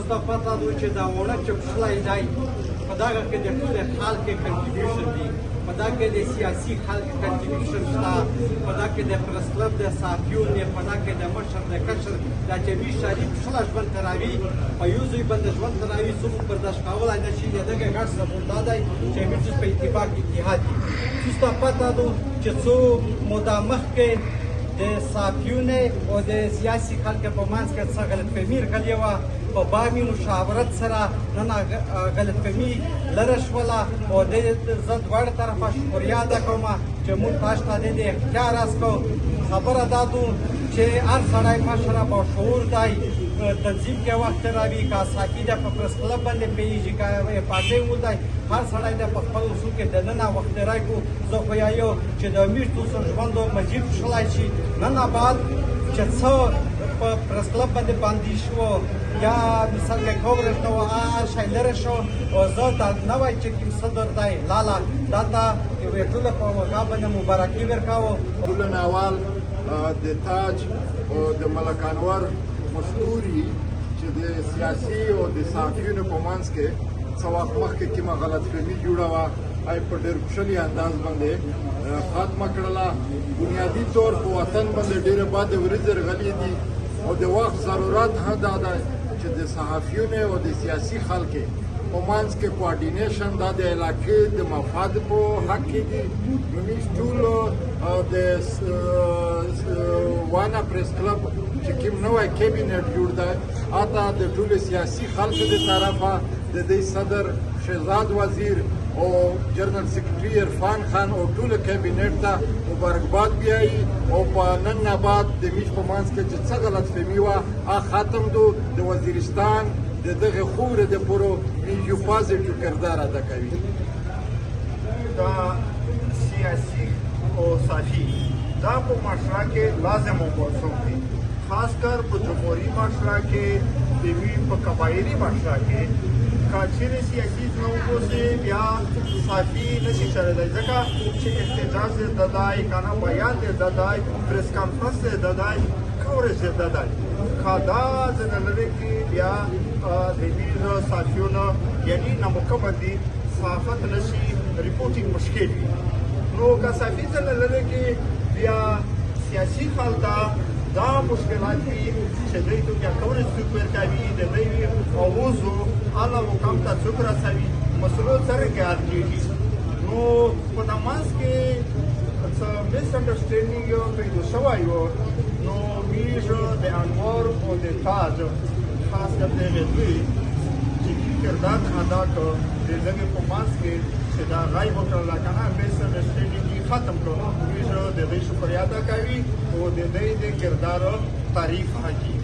ته پته ده چې دا وړه چې پښلی دی په دغه کې د ټولې خلک کنټریبیوشن دی په دا کې د سیاسي خلک کنټریبیوشن شته په دا کې د پرس کلب د صحافیون دی په دا کې د مشر د کشر دا چې وي شریک پښله ژوند تراوي په یو ځای باندې ژوند تراوي څوک برداشت کولی نه شي د دغه ګډ سپورټ دا دی چې موږ په اتفاق اتحاد دي تاسو ته پته ده چې څو موده مخکې د صحافیونو او د سیاسي خلکو په منځ کې څه غلطفهمي راغلې وه په بامي مشاورت سره نن غلطفهمي لرې شوله او زه دواړه طرفه شکریا ادا کوم چې موږ تاسو ته د اختیار راسکو خبره دا ده چې هر سړی مشره باشعور دی تنظیم کې وخت راوي که صحافي دی په پرس کلب باندې پوهېږي که پارټۍ ولدی هر سړی دی په خپل اصول کې دننه وخت راکړو زه خو یایو چې د امیر توسن ژوند مجید شلی شي نن بعد چې څه په پرس کلب باندې باندې شو یا مثال کې کوورج نه و هر شی لرې شو او زه دا نه وای چې کوم صدر دی لالا دا ته یوې ټوله په هغه باندې مبارکي ورکاوه ټول ناوال د تاج او د ملک انور مشهوري چې د سیاسي او د صحافیونو په منځ کې څه وخت مخکې کومه غلطفهمي جوړه وه ای په ډېر خوشحالي انداز باندې ختمه کړله بنیادي طور په وطن باندې ډېرې بادې ورځې راغلي دي او د وخت ضرورت هم دا ده چې د صحافیونو او د سیاسي خلکو په منځ کې کوارډینیشن دا د علاقې د مفاد په حق کې دي نو موږ ټول د وانا پریس کلب چې کوم نوی کابینټ جوړ دی هلته د ټولو سیاسي خلکو د طرفه د دې صدر شهزاد وزیر او جنرال سیکرټري عرفان خان او ټولو کابینټ ته مبارکباد بیایي او په نن نه بعد د موږ په منځ کې چې څه غلطفهمي وه هغه ختم دو د وزیرستان د دغه خورې د پورو یو پازیټیو کردار ادا کوي دا سیاسي او صحافي دا په معاشره کې لازم او مرسوم دي خاص کر په جمهوري معاشره کې د وی په قبایلي معاشره کې کاچېرې سیاسي ځوانو بیا صحافي نشي چلېدلی ځکه چې احتجاج یې ددای کنه بیان یې ددای پریس کانفرنس یې ددای کوریج یې ددای که دا ځنه لرې کې بیا د ویز صحافیونو یعنی نامکمل دي صحافت نشي ریپورټینګ مشکل وي نو که صحافي ځنه لرې کې بیا سیاسي خلک دا مشکلات دي چې دوی ته بیا کوریج څوک ورکوي د دوی اوازو اعلی مقام ته څوک رسوي مسلو څرنګه حل کېږي نو په دې منځ کې څه مس انډرسټینډینګ پیدا شوی و نو موږ د انوار او د تاج خاص کر د دوی چې کردار ادا کړ د دغه په منځ کې چې دا غایب وکړل کنه مس انډرسټینډینګ ختم کړو موږ د دې شکریا ادا کوي او د دې د کردار تعریف کوي